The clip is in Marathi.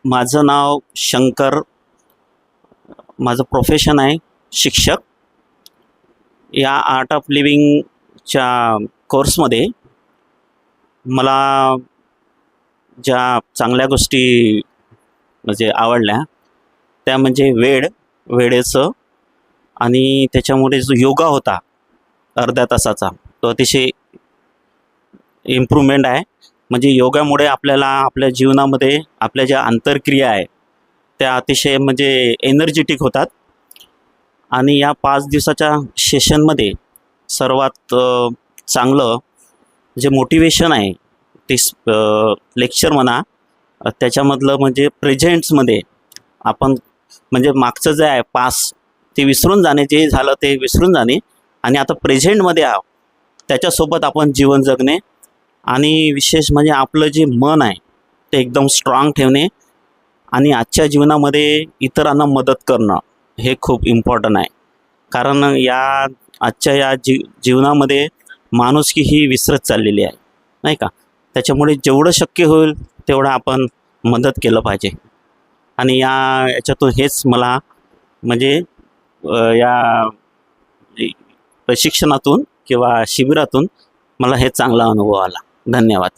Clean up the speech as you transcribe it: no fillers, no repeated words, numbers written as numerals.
माझं नाव शंकर. माझं प्रोफेशन आहे शिक्षक. या आर्ट ऑफ लिव्हिंगच्या कोर्समध्ये मला ज्या चांगल्या गोष्टी म्हणजे आवडल्या त्या म्हणजे वेळेचं आणि त्याच्यामुळे जो योगा होता अर्ध्या तासाचा तो अतिशय इम्प्रूव्हमेंट आहे. म्हणजे योगामुळे आपल्याला आपल्या जीवनामध्ये आपल्या ज्या आंतरक्रिया आहे त्या अतिशय म्हणजे एनर्जेटिक होतात. आणि या 5 दिवसाच्या सेशनमध्ये सर्वात चांगलं जे मोटिवेशन आहे ते लेक्चर म्हणा त्याच्यामधलं म्हणजे प्रेझेंट्समध्ये आपण म्हणजे मागचं जे आहे पास्ट ते विसरून जाणे, जे झालं ते विसरून जाणे आणि आता प्रेझेंटमध्ये आहो त्याच्यासोबत आपण जीवन जगणे आणि विशेष म्हणजे आपलं जे मन आहे ते एकदम स्ट्रॉंग ठेवणे आणि आजच्या जीवनामध्ये इतरांना मदत करणं हे खूप इम्पॉर्टंट आहे. कारण आजच्या या जीवनामध्ये माणुसकी ही विसरत चाललेली आहे, नाही का. त्याच्यामुळे जेवढं शक्य होईल तेवढं आपण मदत केलं पाहिजे. आणि याच्यातून हेच मला म्हणजे या प्रशिक्षणातून किंवा शिबिरातून मला हे चांगला अनुभव आला. धन्यवाद.